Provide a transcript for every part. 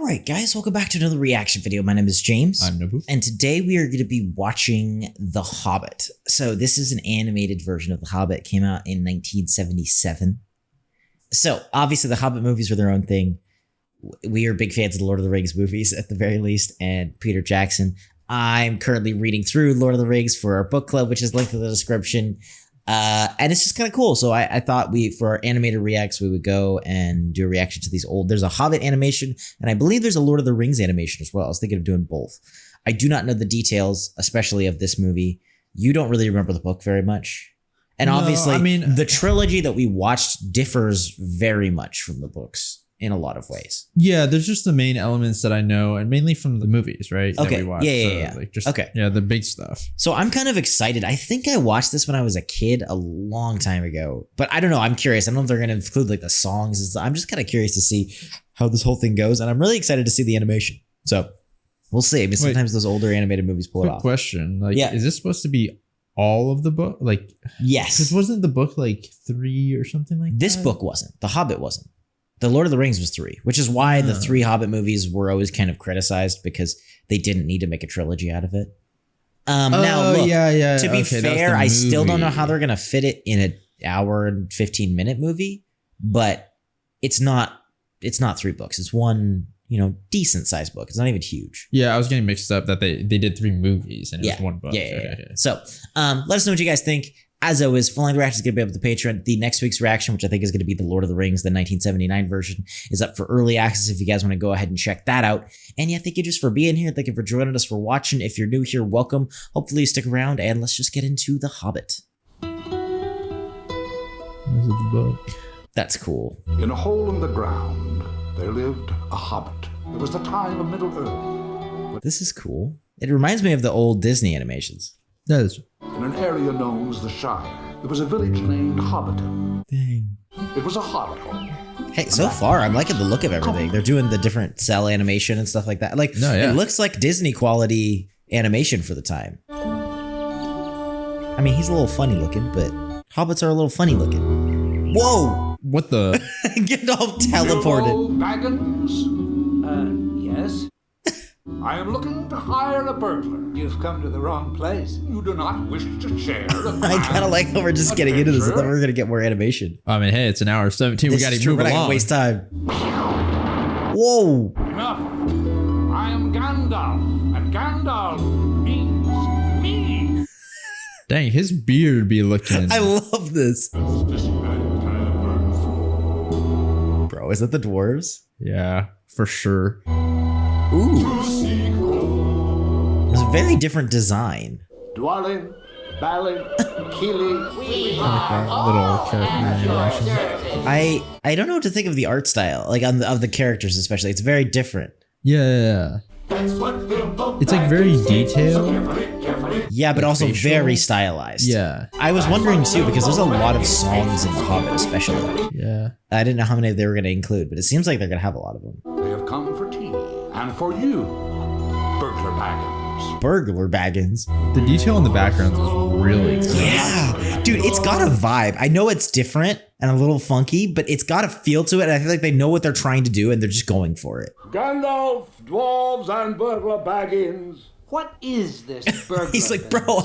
Alright guys, welcome back to another reaction video. My name is James. I'm Nobu. And today we are going to be watching The Hobbit. So this is an animated version of The Hobbit. It came out in 1977. So obviously the Hobbit movies were their own thing. We are big fans of the Lord of the Rings movies at the very least, and Peter Jackson. I'm currently reading through Lord of the Rings for our book club, which is linked in the description. And it's just kind of cool. So I thought for our Animator reacts, we would go and do a reaction to these old. There's a Hobbit animation, and I believe there's a Lord of the Rings animation as well. I was thinking of doing both. I do not know the details, especially of this movie. You don't really remember the book very much. And obviously, the trilogy that we watched differs very much from the books in a lot of ways. Yeah, there's just the main elements that I know, and mainly from the movies, right? Okay. That we watched. Yeah. Like just, okay. Yeah, the big stuff. So I'm kind of excited. I think I watched this when I was a kid a long time ago, but I don't know. I'm curious. I don't know if they're going to include like the songs and stuff. I'm just kind of curious to see how this whole thing goes, and I'm really excited to see the animation. So we'll see. I mean, sometimes those older animated movies pull it off. Question. Like, is this supposed to be all of the book? Like, yes. Because wasn't the book like 3 or something like this that? This book wasn't. The Hobbit wasn't. The Lord of the Rings was 3, which is why the 3 Hobbit movies were always kind of criticized because they didn't need to make a trilogy out of it. Now, look, to be fair, I still don't know how they're going to fit it in an hour and 15-minute movie, but it's not 3 books. It's one, decent sized book. It's not even huge. Yeah, I was getting mixed up that they did 3 movies and it was one book. Yeah. Okay. So let us know what you guys think. As always, full-length reaction is going to be up at the Patreon. The next week's reaction, which I think is going to be the Lord of the Rings, the 1979 version, is up for early access if you guys want to go ahead and check that out. And yeah, thank you just for being here. Thank you for joining us, for watching. If you're new here, welcome. Hopefully you stick around, and let's just get into The Hobbit. This is the book. That's cool. In a hole in the ground, there lived a hobbit. It was the time of Middle-earth. This is cool. It reminds me of the old Disney animations. That is. In an area known as the Shire, there was a village named Hobbiton. Dang. It was a hobbit hole. Hey, so far, I'm liking the look of everything. They're doing the different cell animation and stuff like that. Like, It looks like Disney quality animation for the time. I mean, he's a little funny looking, but hobbits are a little funny looking. Whoa! What the? Get all teleported. Baggins? Yes? I am looking to hire a burglar. You've come to the wrong place. You do not wish to share the I kind of like how we're just getting into this. I thought we were going to get more animation. I mean, hey, it's an hour 17. We got to move along. We're not going to waste time. Whoa. Enough. I am Gandalf, and Gandalf means me. Dang, his beard be looking. I love this. Bro, is that the dwarves? Yeah, for sure. Ooh. It's a very different design. Dwalin, Balin, Keely. Little character animation. I don't know what to think of the art style, like of the characters especially. It's very different. Yeah. It's like very detailed. Yeah, but also very stylized. Yeah. I was wondering too, because there's a lot of songs in The Hobbit especially. Yeah. I didn't know how many they were going to include, but it seems like they're going to have a lot of them. They have come for tea. And for you, Burglar Baggins. Burglar Baggins. The detail in the background is really good. Yeah. Dude, it's got a vibe. I know it's different and a little funky, but it's got a feel to it. And I feel like they know what they're trying to do and they're just going for it. Gandalf, dwarves, and Burglar Baggins. What is this burglar? He's like, bro,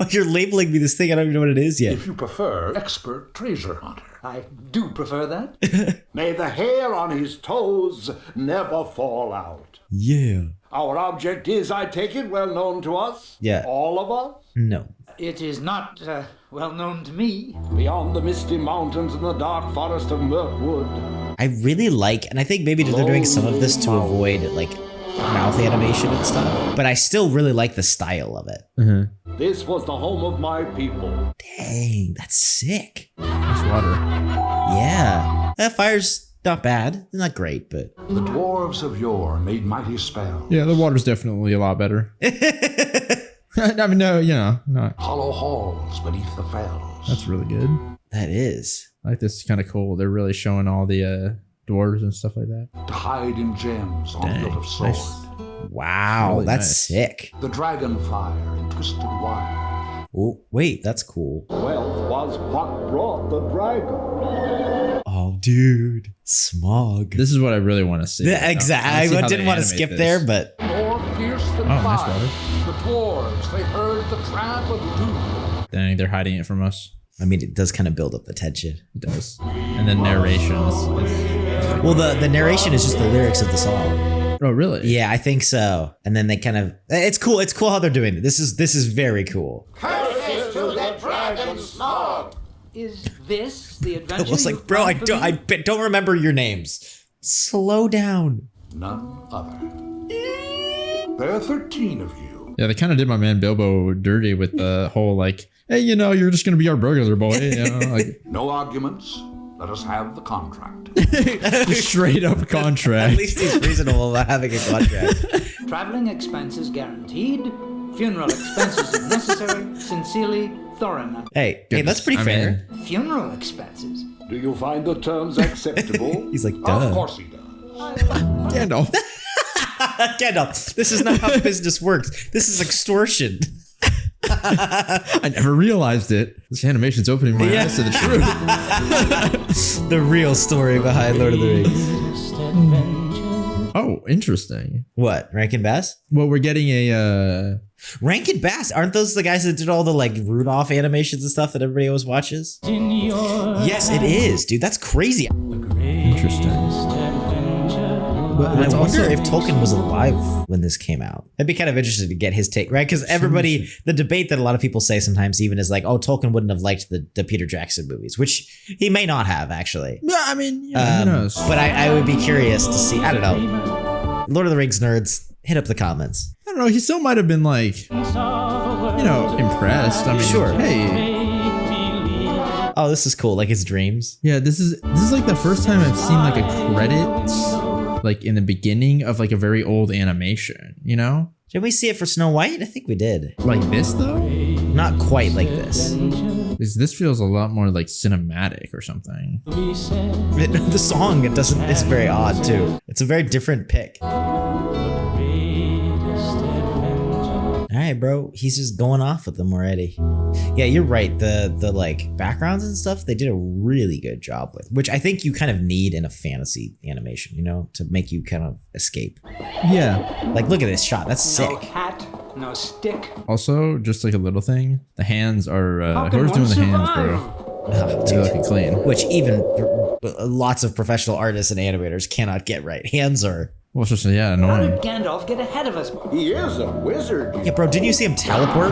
you're labeling me this thing. I don't even know what it is yet. If you prefer, expert treasure hunter. I do prefer that. May the hair on his toes never fall out. Yeah. Our object is, I take it, well known to us? Yeah. All of us? No. It is not well known to me. Beyond the misty mountains and the dark forest of Mirkwood. I really like, and I think maybe they're doing some of this to avoid like mouth animation and stuff, but I still really like the style of it. This was the home of my people. Dang, that's sick. There's water. Yeah. That fire's not bad. Not great, but. The dwarves of yore made mighty spells. Yeah, the water's definitely a lot better. I mean, no, not. Hollow halls beneath the fells. That's really good. That is. I like this. Kind of cool. They're really showing all the dwarves and stuff like that. To hide in gems on hilt of sword. Nice. Wow, Really that's nice. sick. The dragonfire in twisted wire. Oh, wait, that's cool. Wealth was what brought the dragon. All dude. Smog. This is what I really want to see. Yeah, exactly. I didn't want to skip there, but More fierce than nice fire. water. The dwarves, they heard the tramp of doom. Dang, they're hiding it from us. I mean, it does kind of build up the tension. It does. And then narration is Well, the narration is just the lyrics of the song. oh, really? Yeah, I think so. And then they kind of, it's cool. It's cool how they're doing it. This is very cool. Curses to that dragon Smog! Is this the adventure? I was like, bro, I don't remember your names. Slow down. None other. There are 13 of you. Yeah, they kind of did my man Bilbo dirty with the whole like, hey, you know, you're just gonna be our burglar boy. You know, like No arguments. Let us have the contract. just straight up At contract. least he's reasonable about having a contract. Traveling expenses guaranteed. Funeral expenses if necessary. Sincerely, Thorin. Hey, that's pretty I fair. mean, Funeral expenses. Do you find the terms acceptable? He's like, duh. Of course he does. Gandalf. Gandalf, this is not how business works. This is extortion. I never realized it. This animation's opening my eyes to the truth. The real story behind Lord of the Rings. Oh, interesting. What? Rankin Bass? Well, we're getting a Rankin Bass, aren't those the guys that did all the like Rudolph animations and stuff that everybody always watches? Yes, it is, dude. That's crazy. interesting. But it's I wonder also- if Tolkien was alive when this came out. I'd be kind of interested to get his take, right? Because everybody, the debate that a lot of people say sometimes even is like, oh, Tolkien wouldn't have liked the Peter Jackson movies, which he may not have actually. Yeah, I mean, yeah, who knows? But I would be curious to see. I don't know. Lord of the Rings nerds, hit up the comments. I don't know. He still might have been like, you know, impressed. I mean, Sure. Hey, Oh, this is cool. Like his dreams. yeah, this is like the first time I've seen like a credit, like in the beginning of like a very old animation. You know, Did we see it for Snow White? I think we did. like this though. Not quite like this. This feels a lot more like cinematic or something. The song, it doesn't. It's very odd too. It's a very different pick. All right, bro. He's just going off with them already. Yeah, you're right. The like backgrounds and stuff, they did a really good job with, which I think you kind of need in a fantasy animation, you know, to make you kind of escape. Yeah. Like, look at this shot. That's No sick. hat, no stick. Also, just like a little thing, the hands are. How can Who's one doing the hands, survive? bro? Oh, They're dude. looking clean. Which even lots of professional artists and animators cannot get right. Hands are. Well, it's just yeah, How annoying. did Gandalf get ahead of us? He is a wizard. Yeah, bro. Didn't you see him teleport?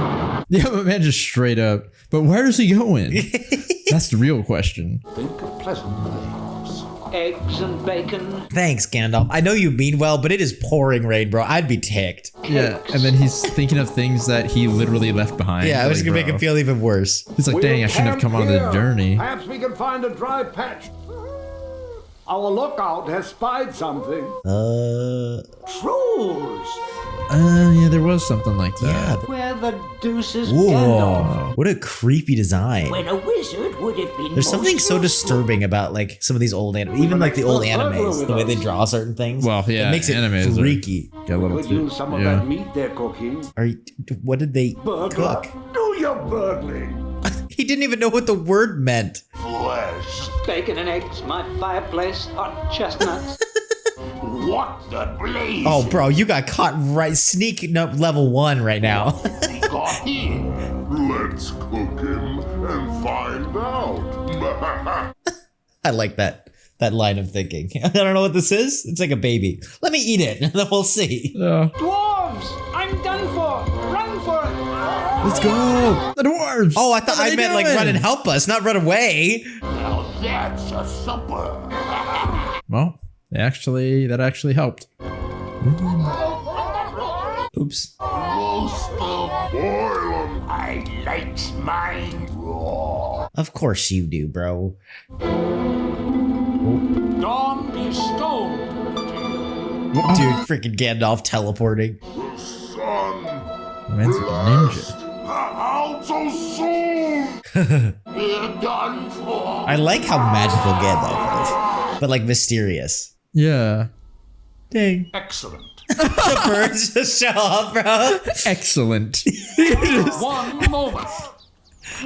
Yeah, but man, just straight up. But where is he going? That's the real question. Think of pleasant things. Eggs and bacon. Thanks, Gandalf. I know you mean well, but it is pouring rain, bro. I'd be ticked. Yeah, and then he's thinking of things that he literally left behind. Yeah, I was Like, gonna make bro. him feel even worse. He's like, dang, I shouldn't have come on the journey. Perhaps we can find a dry patch. Our lookout has spied something. Trolls. Yeah, there was something like that. Where the deuce is Gandalf? Whoa, what a creepy design. When a wizard would have been There's something most so useful. disturbing about like some of these old even like the old animes, the way they draw certain things. Well, yeah, it makes it animes are- freaky. Get a little Could too. use some of Yeah. that meat they're cooking. Are you, what did they Burglar, cook? do your burgling. He didn't even know what the word meant. Flesh. Bacon and eggs, my fireplace, hot chestnuts. What the blaze? Oh, bro, you got caught right sneak level 1 right now. We got him. Let's cook him and find out. I like that line of thinking. I don't know what this is. It's like a baby. Let me eat it, and then we'll see. Yeah. Dwarves! I'm done for! Run for it! Let's go. The dwarves. Oh, I thought What are I they meant like doing? run and help us, not run away. Now that's a supper. Well, that actually helped. Oops. Roast them, boil them. I likes mine raw. Of course you do, bro. Don't be stoned, Dude, freaking Gandalf teleporting. son. Man's like a ninja. How so soon? We're done for. I like how magical Gandalf is, but like mysterious. Yeah. Dang. Excellent. The birds just show up, bro. Excellent. One moment.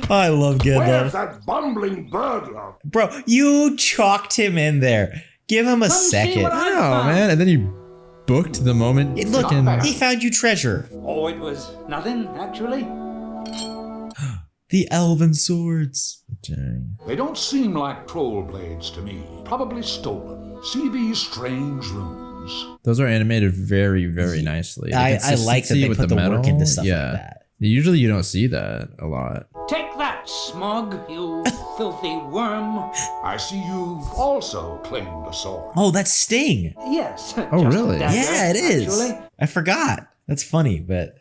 I love Where's Gandalf. that bumbling burglar? Bro, you chalked him in there. Give him a see second. what I know, man. And then you booked the moment. Look, frickin- he found you treasure. Oh, it was nothing, actually. The elven swords. Dang. They don't seem like troll blades to me. Probably stolen. See these strange runes. Those are animated very, very nicely. The I like that consistency they with put the work metal, into stuff yeah. like that. Usually you don't see that a lot. Take that, Smug, you filthy worm. I see you've also claimed a sword. Oh, that's Sting. Yes. Oh, just a really? dagger, Yeah, it is. actually. I forgot. That's funny, but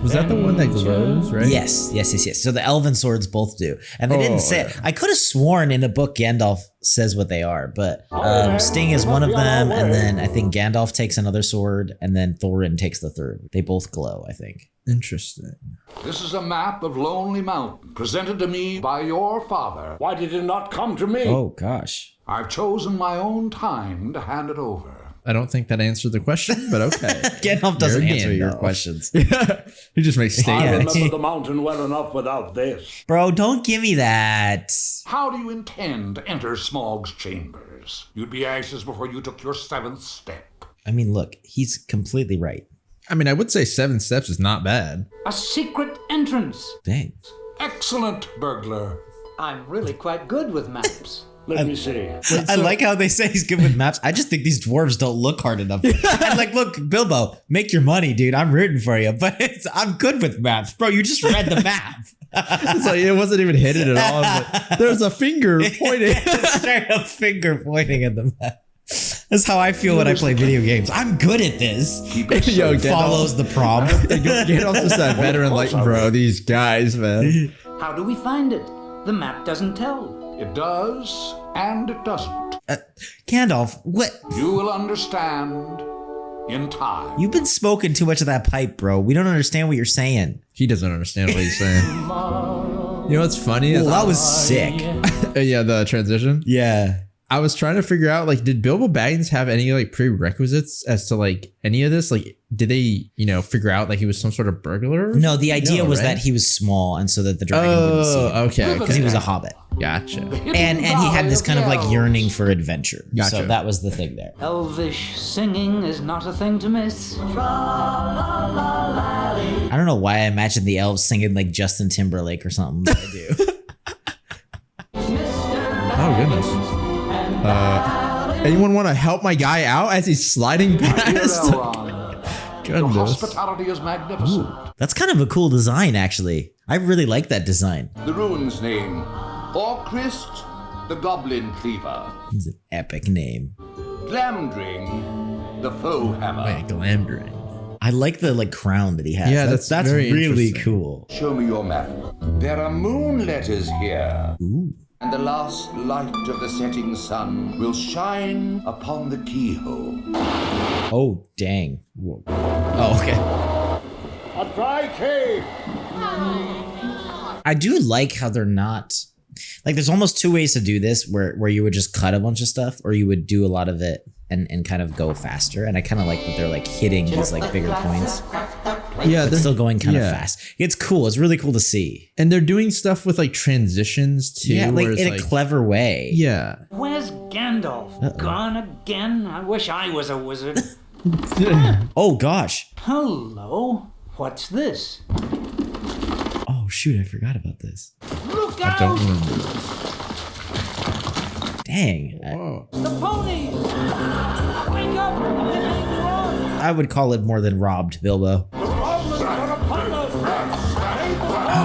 Was that the one that glows, right? yes. So the elven swords both do, and they didn't say it. yeah. I could have sworn in the book Gandalf says what they are, but Sting is one of them, and then I think Gandalf takes another sword, and then Thorin takes the third. They both glow, I think. Interesting. This is a map of Lonely Mountain, presented to me by your father. Why did it not come to me? Oh gosh. I've chosen my own time to hand it over. I don't think that answered the question, but okay. Gandalf doesn't You're answer your Gandalf. questions. He just makes I statements. remember the mountain well enough without this. Bro, don't give me that. How do you intend to enter Smaug's chambers? You'd be anxious before you took your 7th step. I mean, look, he's completely right. I mean, I would say 7 steps is not bad. A secret entrance. Dang. Excellent, burglar. I'm really quite good with maps. Let me see. I like how they say he's good with maps. I just think these dwarves don't look hard enough. I'm like, look, Bilbo, make your money, dude. I'm rooting for you, but I'm good with maps. Bro, you just read the map. It's like, it wasn't even hidden at all. But there's a finger pointing. Straight up finger pointing at the map. That's how I feel when I play video games. I'm good at this. Keep it Yo, safe. Gandalf. Follows the prompt. Gandalf's just that veteran, like, bro, these guys, man. How do we find it? The map doesn't tell. It does, and it doesn't. Gandalf, what? You will understand in time. You've been smoking too much of that pipe, bro. We don't understand what you're saying. He doesn't understand what he's saying. You know what's funny? Well, that was sick. Yeah, the transition. Yeah. I was trying to figure out, like, did Bilbo Baggins have any, like, prerequisites as to, like, any of this? Like, did they, figure out, like, he was some sort of burglar? No, the idea was right? that he was small, and so that the dragon wouldn't see him. Oh, okay. Because he was a hobbit. Gotcha. And he had this kind of like yearning for adventure. Gotcha. So that was the thing there. Elvish singing is not a thing to miss. I don't know why I imagine the elves singing like Justin Timberlake or something. But I do. Oh, goodness. Anyone want to help my guy out as he's sliding Dear past? Elrond, your Goodness. hospitality is magnificent. That's kind of a cool design, actually. I really like that design. The rune's name, Orcrist, the Goblin Cleaver. It's an epic name. Glamdring, the Foe Hammer. Wait, Glamdring. I like the like crown that he has. Yeah, that's very really interesting. cool. Show me your map. There are moon letters here, Ooh. and the last light of the setting sun will shine upon the keyhole. Oh, dang. Whoa. Oh, okay. A dry cave. I do like how they're not like there's almost two ways to do this where you would just cut a bunch of stuff or you would do a lot of it and kind of go faster. And I kind of like that they're like hitting these like bigger points. Yeah, But they're still going kind of yeah. fast. It's cool. It's really cool to see. And they're doing stuff with like transitions too. Yeah, like where it's in a clever way. Yeah. Where's Gandalf? Gone again? I wish I was a wizard. Oh gosh. Hello? What's this? Oh shoot, I forgot about this. Look I out! don't remember. Dang. Whoa. The ponies! Wake up! Everything's wrong! I would call it more than robbed, Bilbo.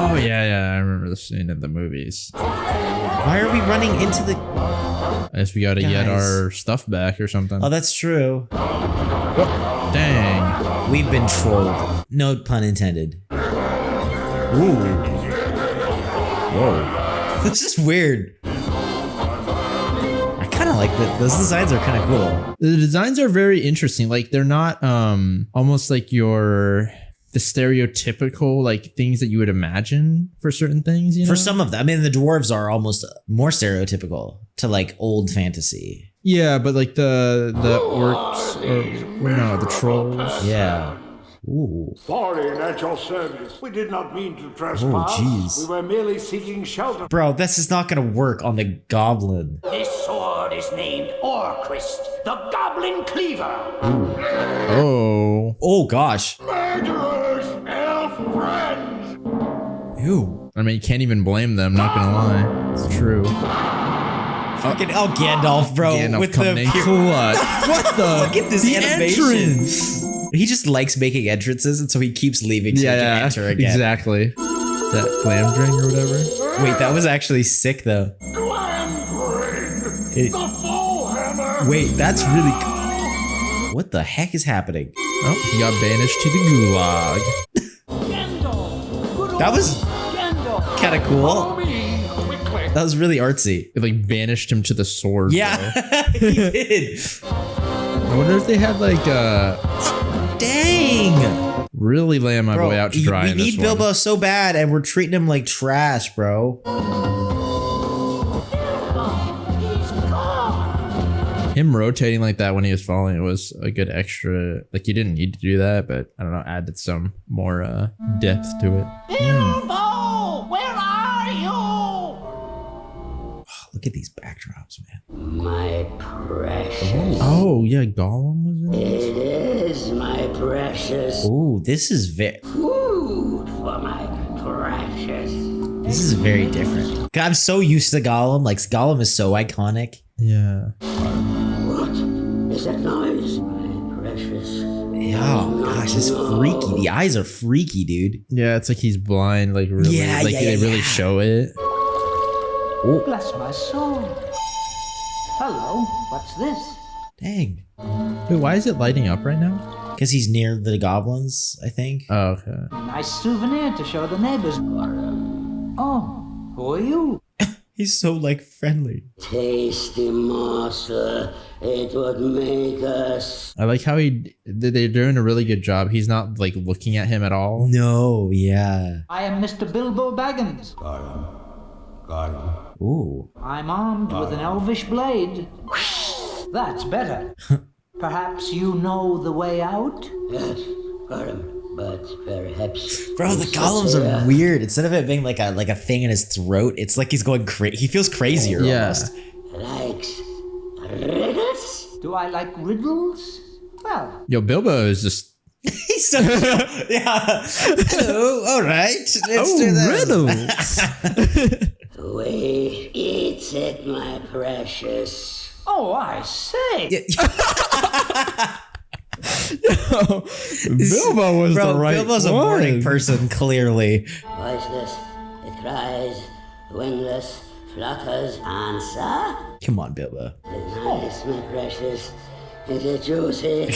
Oh yeah, I remember the scene in the movies. Why are we running into the I guess we gotta get Guys. our stuff back or something. Oh, that's true. Dang. We've been trolled. No pun intended. Ooh. Whoa. This is weird. I kind of like that. Those designs are kind of cool. The designs are very interesting. Like they're not almost like the stereotypical like things that you would imagine for certain things, you know? For some of them, I mean, the dwarves are almost more stereotypical to like old fantasy. Yeah, but like the orcs or well, no, the trolls. Yeah. Ooh. Sorry, at your service. We did not mean to trespass. jeez. We were merely seeking shelter. Bro, this is not gonna work on the goblin. This sword is named Orcrist, the Goblin Cleaver. Oh. Oh gosh. Murderers, elf friends. Ew. I mean, you can't even blame them, not gonna lie. It's true. Fucking Gandalf, bro. Gandalf with coming the in clutch. What the? Look at this the animation. entrance. He just likes making entrances, and so he keeps leaving so he can enter again. Exactly. That glam drink or whatever. Wait, that was actually sick though. Glamgring, It- the full hammer. Wait, that's really. What the heck is happening? Oh, he got banished to the gulag. Gandalf! Good That old was Gandalf! kind of Follow cool. me, quickly. That was really artsy. It like banished him to the sword. Yeah, he did. I wonder if they had like Dang. really laying my Bro, boy out to dry we in this need Bilbo one. so bad, and we're treating him like trash, bro. Him rotating like that when he was falling, it was a good extra. Like you didn't need to do that, but I don't know, added some more depth to it. Bilbo, where are you? Look at these backdrops, man. My precious. Oh yeah, Gollum was in it. It is my precious. Ooh, this is Food for my precious. this is very different. I'm so used to Gollum. Like Gollum is so iconic. Yeah. What is that noise? My precious. Oh gosh, it's freaky. The eyes are freaky, dude. Yeah, it's like he's blind. Like really, Yeah, like yeah, they yeah, really yeah. show it. Bless my soul. Hello, what's this? Dang. Wait, why is it lighting up right now? Because he's near the goblins, I think. Oh, okay. Nice souvenir to show the neighbors. Oh, who are you? He's so like friendly. Tasty morsel. It would make us. I like how they're doing a really good job. He's not like looking at him at all. No, yeah. I am Mr. Bilbo Baggins. Ooh. I'm armed with an elvish blade. That's better. Perhaps you know the way out? Yes, but perhaps. Bro, the golems are weird. Instead of it being like a thing in his throat, it's like he's going crazy. He feels crazier Yeah. almost. Likes riddles? Do I like riddles? Well, Yo, Bilbo is just He's so yeah. Hello, all right. Let's do this. riddles. We eat it, my precious. oh, I say. Bilbo was Bro, the right Bilbo's a one. morning person, clearly. Voiceless, it cries, wingless, flutters, answer. Come on, Bilbo. Nice, my precious. Is it juicy,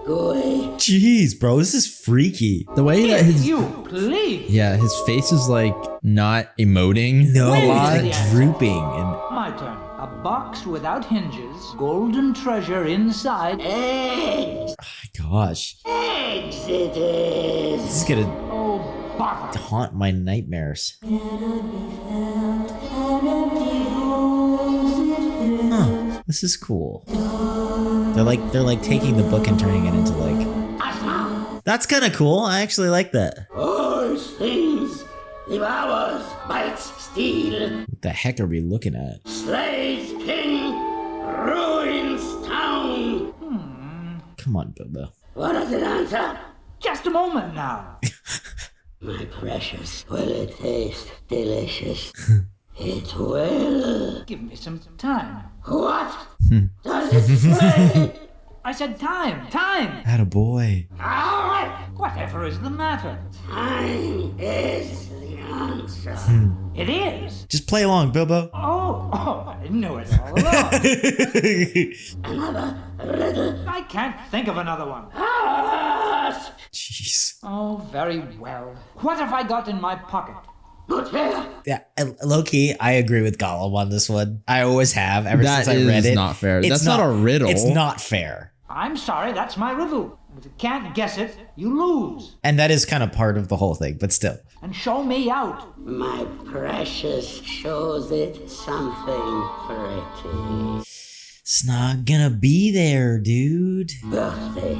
gooey? Jeez, bro, this is freaky. The way that his You, please. his face is like not emoting. No, a it's lot. like drooping and My turn. A box without hinges, golden treasure inside. Eggs, gosh, eggs it is. this is gonna Oh, bother. haunt my nightmares. Huh, this is cool. They're like taking the book and turning it into like. That's kind of cool. I actually like that. All things, devours, bites, steal, What the heck are we looking at? slays king, ruins town. Come on, Bilbo. What does it answer? Just a moment now. My precious, will it taste delicious? It will. Give me some time. What does it say? I said time. Time. Attaboy. Whatever is the matter? Time is the answer. It is. Just play along, Bilbo. Oh, I knew it all along. Another riddle. I can't think of another one. Ask. Jeez. Oh, very well. What have I got in my pocket? Not fair. Yeah, low key, I agree with Gollum on this one. I always have ever That since I read is it. not fair. It's That's not a riddle. It's not fair. I'm sorry, that's my riddle. If you can't guess it, you lose. And that is kind of part of the whole thing, but still. And show me out. My precious shows it something pretty. It's not gonna be there, dude. Birthday.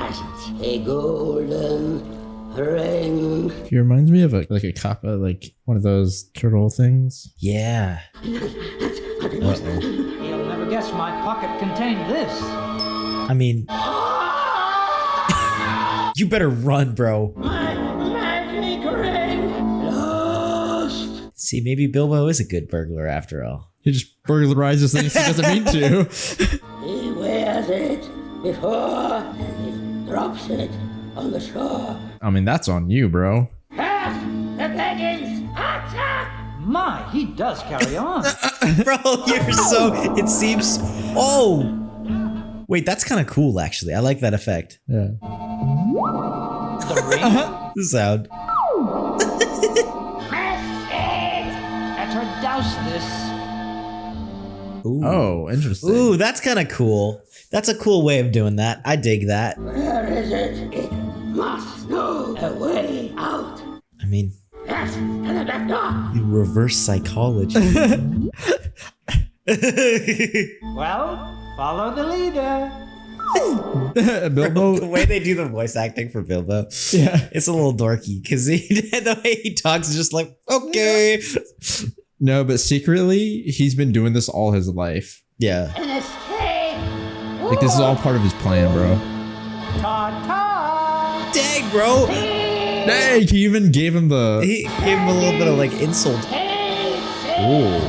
present. A golden ring. He reminds me of a kappa, like one of those turtle things. Yeah. Uh-oh. You'll never guess my pocket contained this. I mean, you better run, bro. My magic ring. Lost. See, maybe Bilbo is a good burglar after all. He just burglarizes things he doesn't mean to. He wears it before he drops it on the shore. I mean, that's on you, bro. Half the Baggins. Attack! My, he does carry on. Bro, you're so. It seems. Oh! Wait, that's kind of cool, actually. I like that effect. Yeah. The ring? The sound. Better douse this. Ooh. Oh, interesting. Ooh, that's kind of cool. That's a cool way of doing that. I dig that. Where is it? It must know a way out. I mean, Yes, to the back door. you reverse psychology. Well, follow the leader. Bilbo. The way they do the voice acting for Bilbo, Yeah. it's a little dorky because the way he talks is just like, okay. No, but secretly, he's been doing this all his life. Yeah. An escape. Like, this is all part of his plan, bro. Ta-ta! Dang, bro. Dang, he even gave him the... He gave him a little bit of like insult. Ooh.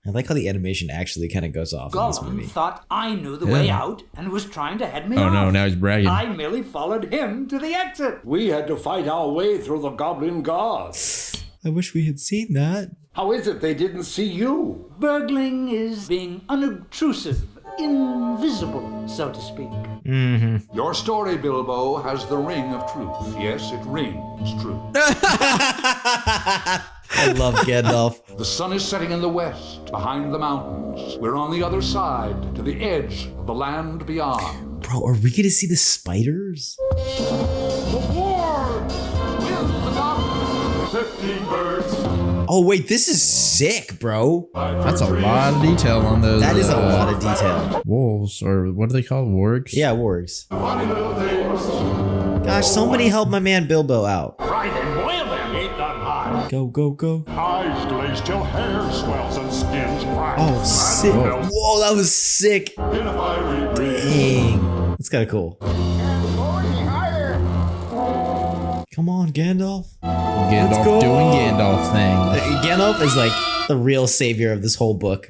I like how the animation actually kind of goes off in this Gollum movie. thought I knew the way Yeah. out and was trying to head me Oh off. no, now he's bragging. I merely followed him to the exit. We had to fight our way through the goblin guards. I wish we had seen that. How is it they didn't see you? Burgling is being unobtrusive, invisible, so to speak. Your story, Bilbo, has the ring of truth. Yes, it rings true. I love Gandalf. The sun is setting in the west, behind the mountains. We're on the other side, to the edge of the land beyond. Bro, are we gonna see the spiders? The war with the goblins. 15 birds. Oh wait, this is sick, bro. That's a lot of detail on those. That is a lot of detail. Wolves, or what are they called? Wargs? Yeah, wargs. Funny little things. Gosh, somebody help my man Bilbo out. Fry them, boil them, eat them hot. Go, go, go. Eyes glaze till hair swells and skin's black. Oh, sick. Melt Whoa, that was sick. in a fiery breeze. Dang. That's kind of cool. Come on, Gandalf. Gandalf go. doing Gandalf thing. Gandalf is like the real savior of this whole book.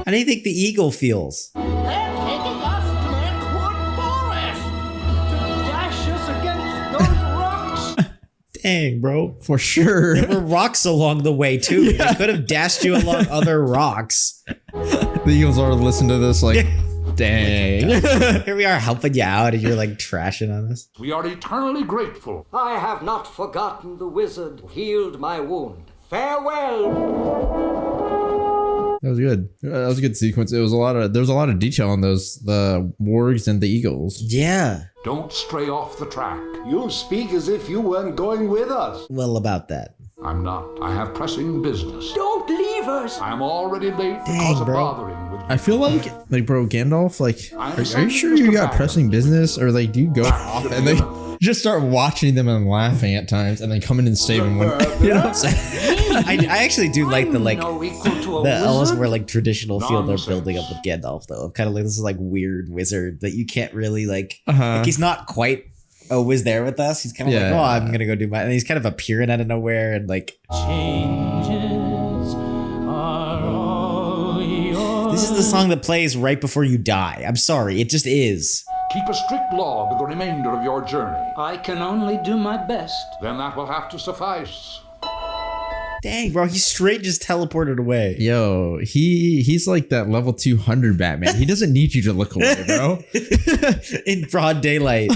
How do you think the eagle feels? Dash us against those rocks. Dang, bro. For sure. There were rocks along the way, too. They could have dashed you along other rocks. The Eagles are listening to this like, dang. Here we are helping you out, and you're like trashing on us. We are eternally grateful. I have not forgotten the wizard who healed my wound. Farewell. That was good. That was a good sequence. There was a lot of detail on those, the wargs and the eagles. Yeah. Don't stray off the track. You speak as if you weren't going with us. Well, about that. I'm not. I have pressing business. Don't leave us. I'm already late Dang, because of bro. bothering with you. I feel like bro, Gandalf, like, are you sure you got pressing business? Or like, do you go off and they just start watching them and laughing at times and then come in and save them when, you know what I'm saying? I actually do like the like no equal to a the elves wizard. were like traditional feel they're Nonsense. building up with Gandalf though. Of kind of like this is like weird wizard that you can't really like. Uh-huh. Like he's not quite always there with us. He's kind of like, Yeah. oh, I'm gonna go do my. And he's kind of appearing out of nowhere and like. Changes are all yours. This is the song that plays right before you die. I'm sorry, it just is. Keep a strict log of the remainder of your journey. I can only do my best. Then that will have to suffice. Dang, bro, he straight just teleported away. Yo, he's like that level 200 Batman. He doesn't need you to look away, bro. In broad daylight.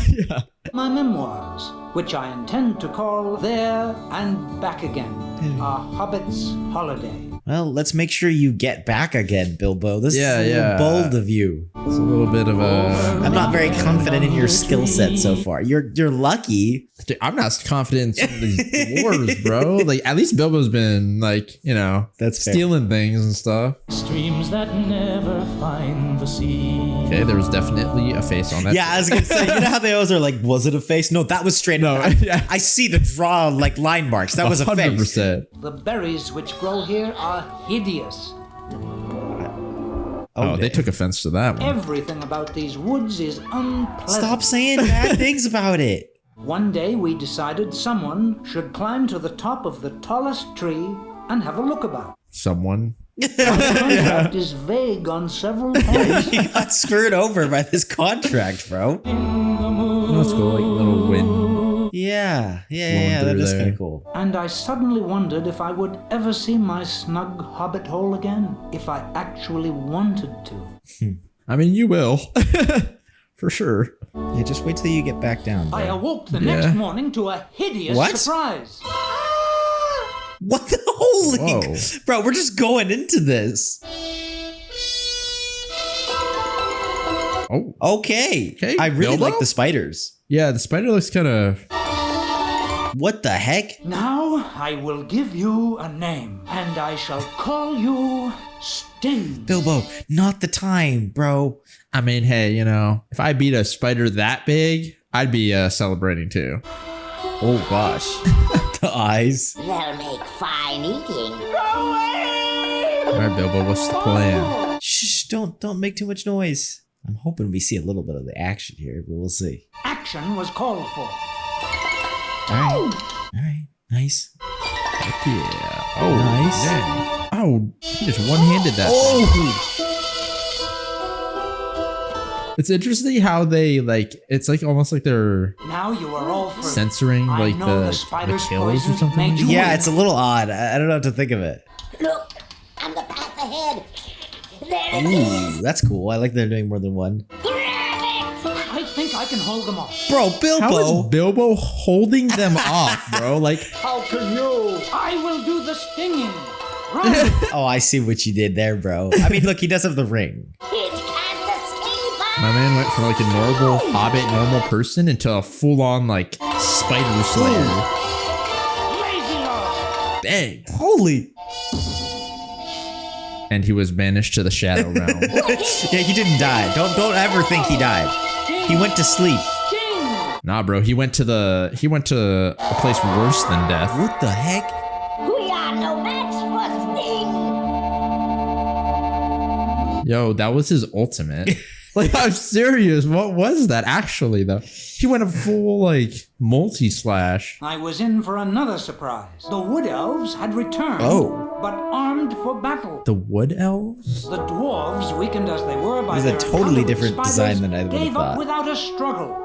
My memoirs, which I intend to call There and Back Again, A Hobbit's Holiday. Well, let's make sure you get back again, Bilbo. This is a little bold of you. It's a little bit of a... I'm not very confident in your skill set so far. You're lucky. Dude, I'm not confident in some of these dwarves, bro. Like, at least Bilbo's been, like, you know, that's stealing things and stuff. Streams that never find the sea. Okay, there was definitely a face on that. Yeah, I was gonna say, you know how they always are like, was it a face? No, that was straight up. I see the draw, like, line marks. That was a face. 100%. The berries which grow here are hideous. Oh, they took offense to that one. Everything about these woods is unpleasant. Stop saying bad things about it. One day we decided someone should climb to the top of the tallest tree and have a look about. Someone? The contract is vague on several points. You got screwed over by this contract, bro. Let's go, like, little wind. Yeah, that is kind of cool. And I suddenly wondered if I would ever see my snug hobbit hole again, if I actually wanted to. I mean, you will. For sure. Yeah, just wait till you get back down, bro. I awoke the next morning to a hideous surprise. What the holy... Bro, we're just going into this. Oh. Okay. I really like the spiders. Yeah, the spider looks kind of... What the heck? Now I will give you a name, and I shall call you Sting. Bilbo, not the time, bro. I mean, hey, you know, if I beat a spider that big, I'd be celebrating too. Oh gosh. The eyes. They'll make fine eating. All right, Bilbo, what's the plan? Shh, don't make too much noise. I'm hoping we see a little bit of the action here, but we'll see. Action was called for. All right, nice. Heck yeah. Oh, nice. Dang. Oh, he just one-handed that. It's interesting how they, like, it's like almost like they're Now you are all free. censoring like the kills or something. Yeah, it's a little odd. I don't know what to think of it. Look, on the path ahead. There it is. Ooh, that's cool. I like they're doing more than one. I think I can hold them off. Bro, Bilbo. How is Bilbo holding them off, bro? Like, How can you? I will do the stinging. Run. Oh, I see what you did there, bro. I mean, look, he does have the ring. It can't escape us. my man went from like a normal hobbit, normal person into a full-on like spider slayer. Dang. Holy. And he was banished to the Shadow Realm. Yeah, he didn't die. Don't ever think he died. He went to sleep. Nah, bro, he went to a place worse than death. What the heck? We are no match for Sting. Yo, that was his ultimate. Like, I'm serious. What was that actually, though? He went a full, like, multi-slash. I was in for another surprise. The Wood Elves had returned, but armed for battle. The Wood Elves? The dwarves, weakened as they were by It was their a totally encounter with different spiders, design than I would have gave up thought. without a struggle.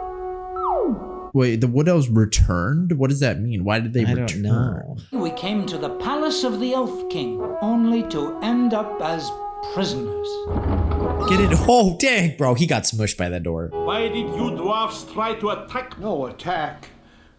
Wait, the Wood Elves returned? What does that mean? Why did they return? I don't know. We came to the palace of the Elf King, only to end up as prisoners. Get it? Oh, dang, bro. He got smushed by that door. Why did you dwarfs try to attack? No attack.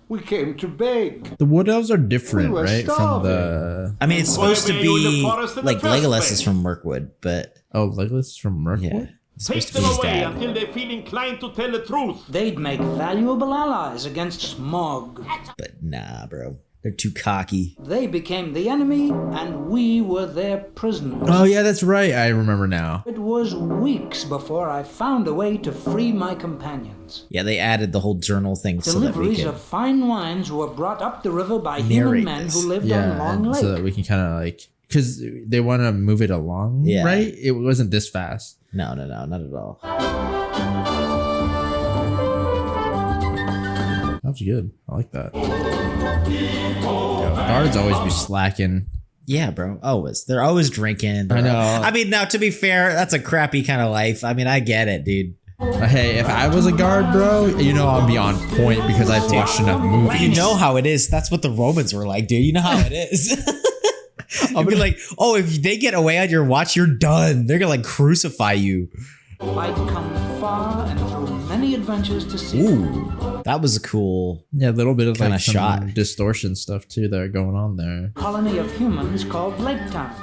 We came to beg. The Wood Elves are different, We were right? From starving. the... I mean, it's supposed to Why were you in the be forest in the like first Legolas place? is from Mirkwood, but Oh, Legolas is from Mirkwood? yeah. It's Take supposed to be them his away dad. until they feel inclined to tell the truth. They'd make valuable allies against Smog. But nah, bro. They're too cocky. They became the enemy, and we were their prisoners. Oh, yeah, that's right. I remember now. It was weeks before I found a way to free my companions. Yeah, they added the whole journal thing so that we Deliveries could. of fine wines were brought up the river by human Narrate men this. who lived Yeah, on Long and Lake. so that we can kind of like... Because they want to move it along, Yeah. right? It wasn't this fast. No, not at all. That was good. I like that. Yo, the guards always be slacking. Yeah, bro. Always. They're always drinking. I know. I mean, now, to be fair, that's a crappy kind of life. I mean, I get it, dude. But hey, if I was a guard, bro, you know I'll be on point because I've watched enough movies. You know how it is. That's what the Romans were like, dude. You know how it is. I'll be like, oh, if they get away on your watch, you're done. They're gonna like crucify you. I'd come far and through many a adventures to see. Ooh, that was a cool. Yeah, a little bit of Kinda like some shot. distortion stuff too that are going on there. Colony of humans called Lake Town.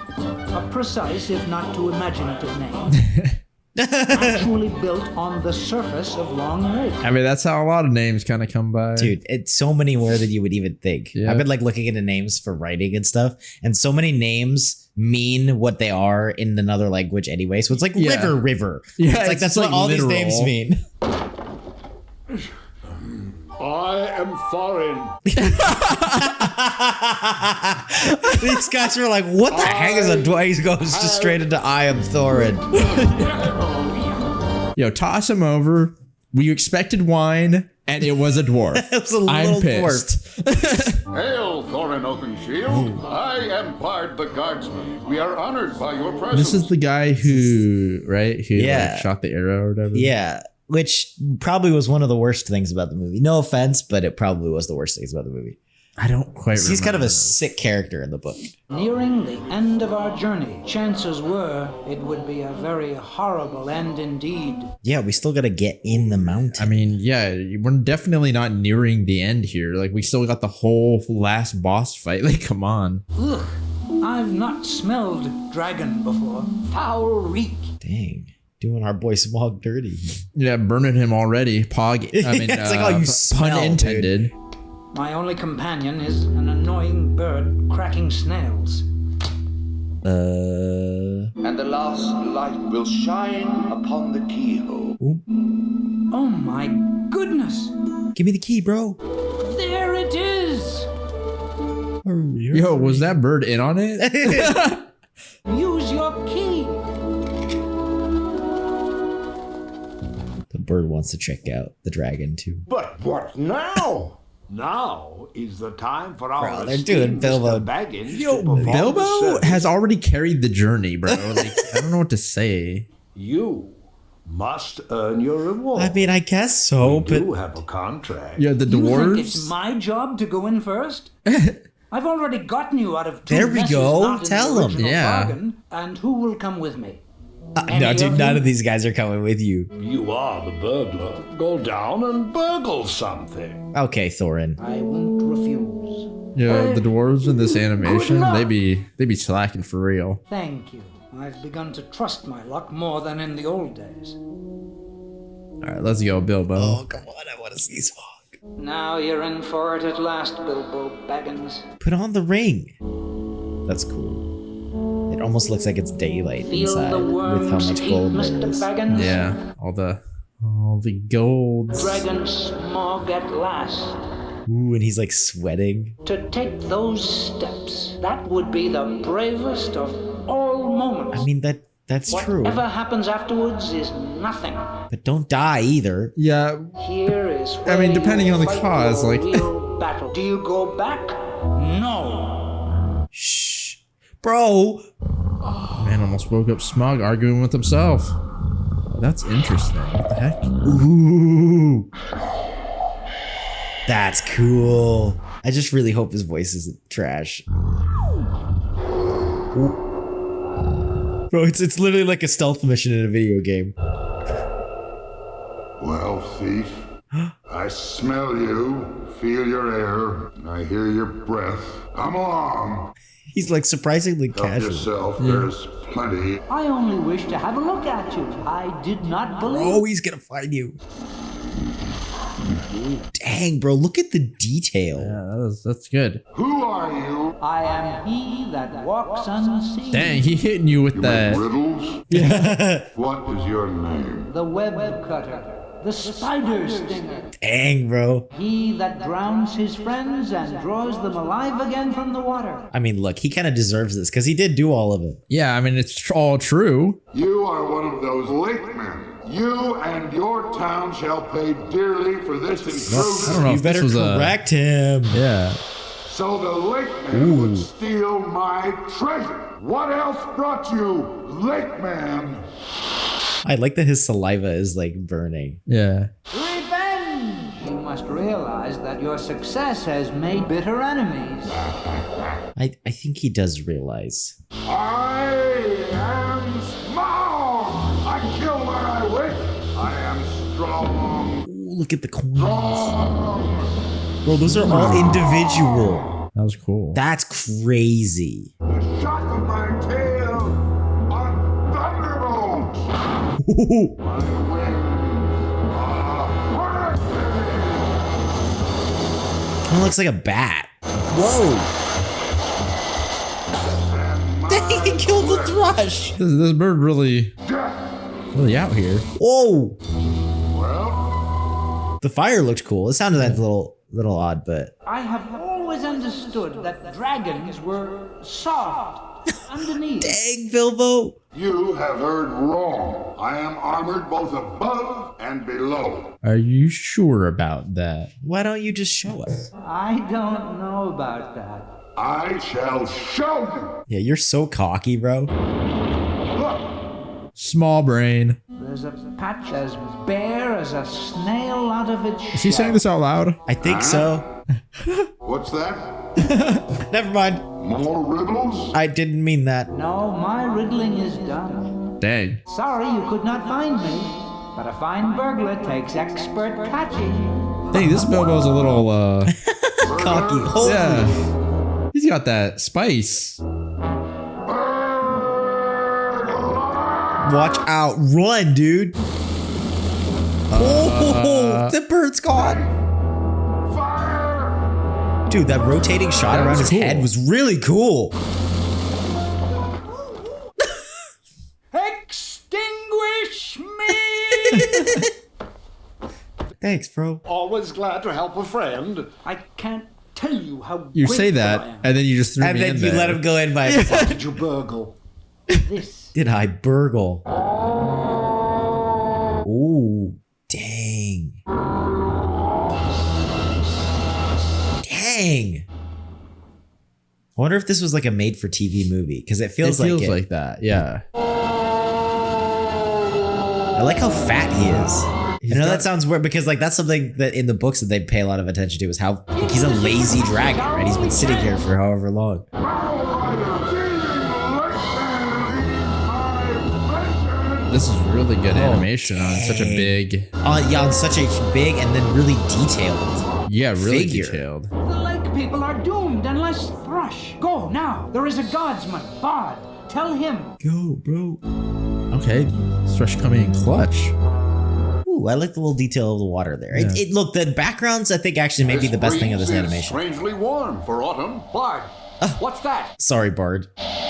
A precise, if not too imaginative name. Actually built on the surface of Long Lake. I mean, that's how a lot of names kind of come by. Dude, it's so many more than you would even think. Yeah. I've been like looking into names for writing and stuff, and so many names mean what they are in another language anyway. So it's like Yeah. river. Yeah, it's like it's that's like what all literal. these names mean. I am foreign. These guys were like, "What the heck is a dwarf?" He goes just straight into "I am Thorin." Yo, toss him over. We expected wine, and it was a dwarf. It was a little I'm pissed. Hail, Thorin Oakenshield. I am Bard the Guardsman. We are honored by your presence. This is the guy who, right? Who Yeah. like, shot the arrow or whatever. Yeah, which probably was one of the worst things about the movie. No offense, but it probably was the worst things about the movie. I don't quite remember. He's kind of a sick character in the book. Nearing the end of our journey, chances were it would be a very horrible end indeed. Yeah, we still got to get in the mountain. I mean, yeah, we're definitely not nearing the end here. Like, we still got the whole last boss fight. Like, come on. Ugh, I've not smelled dragon before. Foul reek. Dang, doing our boy Smog dirty. Yeah, burning him already. Pog. I mean, It's like, oh, you smell, pun intended. My only companion is an annoying bird cracking snails. And the last light will shine upon the keyhole. Oh my goodness! Give me the key, bro. There it is! Yo, was that bird in on it? Use your key! The bird wants to check out the dragon too. But what now? Now is the time for our Bro, they're doing esteemed Bilbo. Mr. Baggins Yo, to perform the Bilbo service. has already carried the journey, bro. Like, I don't know what to say. You must earn your reward. I mean, I guess so, we but do have a contract. Yeah, the You think it's dwarves. my job to go in first? I've already gotten you out of two There we messes go. not in the Tell 'em. original Yeah. bargain. And who will come with me? no, Any dude, of none you? of these guys are coming with you. You are the burglar. Go down and burgle something. Okay, Thorin. I won't refuse. Yeah, the dwarves in this animation, they be slacking for real. Thank you. I've begun to trust my luck more than in the old days. All right, let's go, Bilbo. Oh, come on, I want to see Smog. Now you're in for it at last, Bilbo Baggins. Put on the ring. That's cool. It almost looks like it's daylight Feel inside the with how worms much eat, gold Mr. there is. Baggins. Yeah, all the golds. Dragon Smog at last. Ooh, and he's like sweating. To take those steps, that would be the bravest of all moments. I mean, that's true. Whatever happens afterwards is nothing. But don't die either. Yeah, Here is I mean, where depending you on the fight cause, your like- real battle. Do you go back? No. Shh. Bro. man, almost woke up Smog arguing with himself. That's interesting. What the heck? Ooh. That's cool. I just really hope his voice isn't trash. Ooh. Bro, it's literally like a stealth mission in a video game. Well, thief, I smell you, feel your air, and I hear your breath. Come along. He's like surprisingly Help casual. yourself. There's plenty. I only wish to have a look at you. I did not believe. Oh, he's gonna find you. Dang, bro, look at the detail. Yeah, that's good. Who are you? I am he that walks unseen. Dang, he hitting you with You make that. riddles? What is your name? The web cutter. The spider stinger. Dang, bro. He that drowns his friends and draws them alive again from the water. I mean, look, he kind of deserves this because he did do all of it. Yeah, I mean, it's all true. You are one of those lake men. You and your town shall pay dearly for this I don't intrusion. know You if this better was a. correct him. Yeah. So the lake man would steal my treasure. What else brought you, lake man? I like that his saliva is like burning. Yeah. Revenge! You must realize that your success has made bitter enemies. I think he does realize. I am small. I kill where I wish. I am strong. look at the coins. Bro, those are all individual. That was cool. That's crazy. The shock of my tail are thunderbolts. My wings are hurricanes. Kind of looks like a bat. Whoa. Dang, he killed the thrush. This bird really out here. Whoa. Well, The fire looked cool. It sounded like a little odd, but I have always understood that dragons were soft underneath. dang, Bilbo. you have heard wrong. I am armored both above and below. Are you sure about that? Why don't you just show us? I don't know about that. I shall show you. Yeah, you're so cocky, bro. Look, Small brain. There's a patch as bare as a snail out of its Is he saying this out loud? I think so. what's that? Never mind. More riddles? I didn't mean that. No, my riddling is done. Dang. Sorry you could not find me, but a fine burglar takes expert patching. Dang, this Bilbo's a little, Cocky. Holy. yeah. He's got that spice. Watch out. Run, dude. Oh, the bird's gone. Fire! Dude, that rotating shot around his cool. head was really cool. Extinguish me! Thanks, bro. Always glad to help a friend. I can't tell you how You say grateful that, I am. and then you just threw And me then in you there. let him go in by Did you burgle? This Did I burgle? Ooh, dang. Dang. I wonder if this was like a made-for-TV movie, because it feels like it. like that, yeah. I like how fat he is. I know that sounds weird because like that's something that in the books that they pay a lot of attention to is how like, he's a lazy dragon, right? He's been sitting here for however long. This is really good animation on such a big, Yeah, on such a big and then really detailed. yeah, really Figure. detailed. The lake people are doomed unless Thrush. Go now. There is a guardsman, Bard. Tell him. Go, bro. Okay, Thrush coming in clutch. Ooh, I like the little detail of the water there. Yeah. Look, the backgrounds I think actually may be the best thing of this breeze is animation. Strangely warm for autumn. Bard, what's that? Sorry, Bard.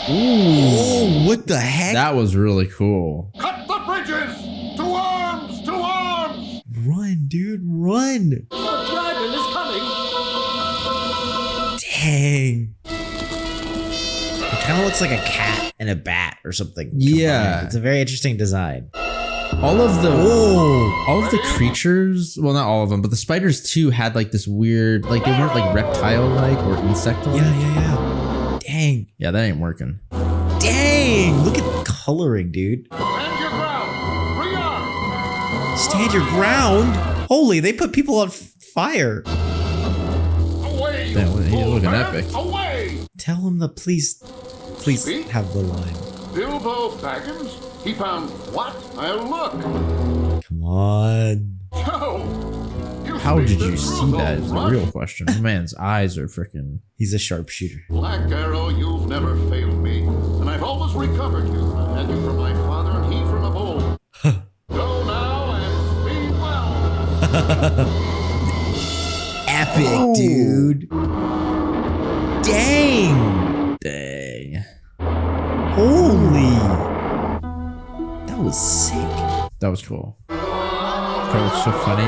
Ooh, what the heck? That was really cool. Cut the bridges! To arms! To arms! Run, dude, run. The dragon is coming! Dang. It kind of looks like a cat and a bat or something. Yeah. combined. It's a very interesting design. All of the creatures, well, not all of them, but the spiders too had like this weird, like they weren't like reptile-like or insect-like. Yeah. Dang. Yeah, that ain't working. Dang. Look at the coloring, dude. Stand your ground! Rearm! Stand your ground. Holy, they put people on fire. Away! Damn, you he's fool looking man! epic. Away! Tell him to please Speak? have the line. Bilbo Baggins? He found what? I'll look. Come on. Joe! How speak did the you truth, see that? old Is the runt. real question. The man's eyes are freaking. He's a sharpshooter. Black Arrow, you've never failed me, and I've always recovered you. I had you from my father and he from of old. Go now and speed well. Epic, dude. Dang. Dang. Holy. That was sick. That was cool. That was so funny.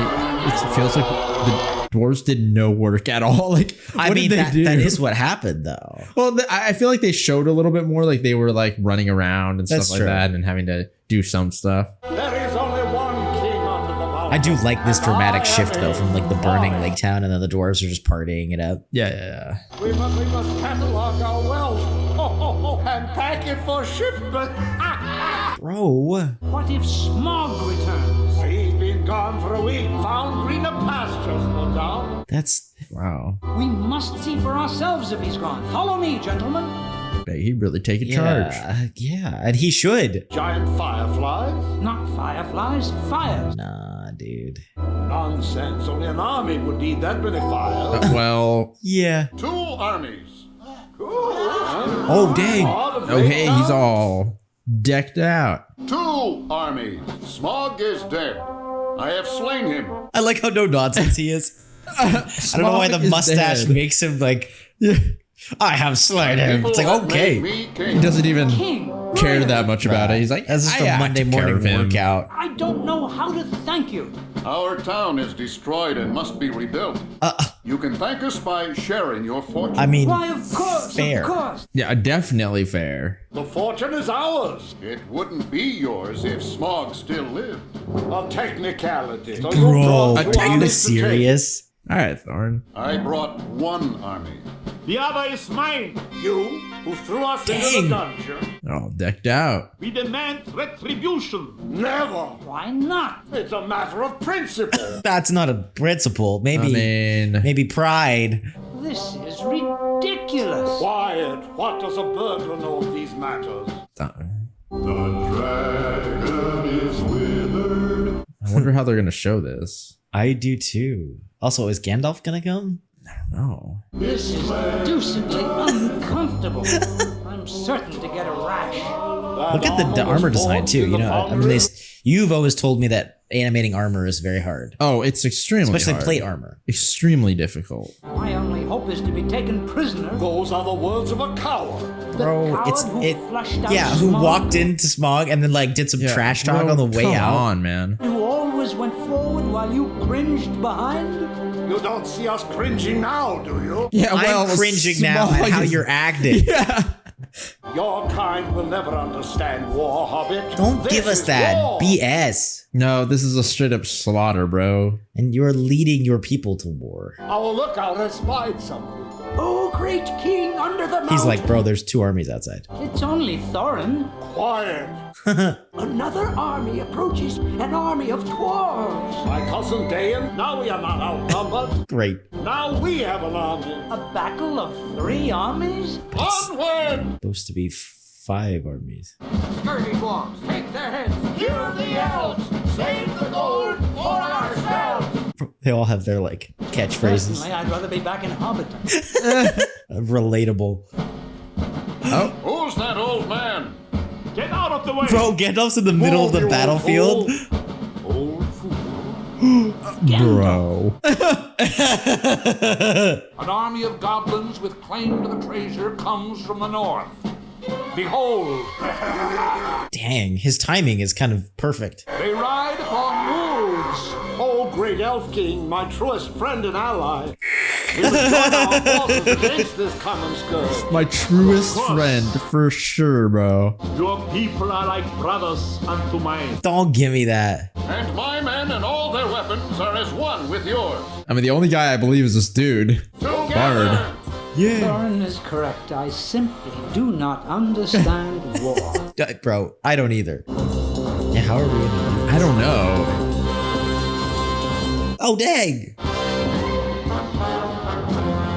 It feels like the dwarves did no work at all. Like, I what mean, did they do? that is what happened, though. Well, I feel like they showed a little bit more, like they were like running around and That's stuff like true. that, and having to do some stuff. There is only one king under the mountain. I do like this dramatic shift, though, from like the burning lake town and then the dwarves are just partying it up. Yeah. We must catalog our wealth and pack it for shipment. Bro. What if Smog returns? He's been gone for a week. Found greener pastures, no doubt. That's Wow. We must see for ourselves if he's gone. Follow me, gentlemen. He'd really take a charge. Yeah, and he should. Giant fireflies. Not fireflies, fires. Nah, dude. Nonsense. Only an army would need that many files. Well, Yeah. 2 armies. oh dang. Oh hey, he's all decked out. 2 armies. Smog is dead. I have slain him. I like how no nonsense he is. I don't know why the Smog is mustache dead. makes him like, I have slain him. It's like, People have okay. made me king. He doesn't even King, care that much about it. He's like, That's just I a have Monday to care morning of him. workout. I don't know how to thank you. Our town is destroyed and must be rebuilt. You can thank us by sharing your fortune. I mean, Why, of course, fair. of course. Yeah, definitely fair. The fortune is ours. It wouldn't be yours if Smog still lived. A technicality. So Bro, you draw are 2 you armies to take. serious? All right, Thorn. I brought 1 army. The other is mine. You, who threw us into Dang. the dungeon. They're all decked out. We demand retribution. Never. Why not? It's a matter of principle. That's not a principle. Maybe, I mean, maybe pride. This is ridiculous. Quiet. What does a burglar know of these matters? The dragon is withered. I wonder how they're gonna show this. I do too. Also, is Gandalf gonna come? No. This is deucedly uncomfortable. I'm certain to get a rash. Look at the armor design too. You know, I mean, you've always told me that animating armor is very hard, Oh, it's extremely especially hard. plate armor. Extremely difficult. My only hope is to be taken prisoner. Those are the words of a coward. Bro, coward it's who it. flushed out Yeah, who Smog. walked into Smog and then like did some trash talk bro, on the way come out. on, man. You always went forward while you cringed behind. You don't see us cringing now, do you? Yeah, I'm cringing now at how you're acting. Yeah. Your kind will never understand war, Hobbit. Don't This give us is that war. BS. No, this is a straight up slaughter, bro. And you're leading your people to war. Our lookout has spied something. Oh, great king under the mountain. He's like, bro, there's 2 armies outside. It's only Thorin. Quiet. Another army approaches, an army of dwarves. My cousin Dayan, now we are not outnumbered. Great. Now we have an army. A battle of 3 armies? Onward! Supposed to be 5 armies. Sturdy dwarves, take their heads. Kill the elves! Save the gold for ourselves! They all have their like catchphrases. Personally, I'd rather be back in Hobbit. Relatable. Oh, Who's that old man? Get out of the way! Bro, Gandalf's in the middle of the you battlefield. Old fool. bro. An army of goblins with claim to the treasure comes from the north. Behold, Dang, his timing is kind of perfect. they ride upon wolves. Oh, great elf king, my truest friend and ally. We will join our forces against this common scourge. My truest friend, for sure, bro. Your people are like brothers unto mine. Don't give me that. And my men and all their weapons are as one with yours. I mean, the only guy I believe is this dude. Together! Bard. Yeah. Thorin is correct. I simply do not understand war. Bro, I don't either. Yeah, how are we gonna do I don't know. Oh, dang.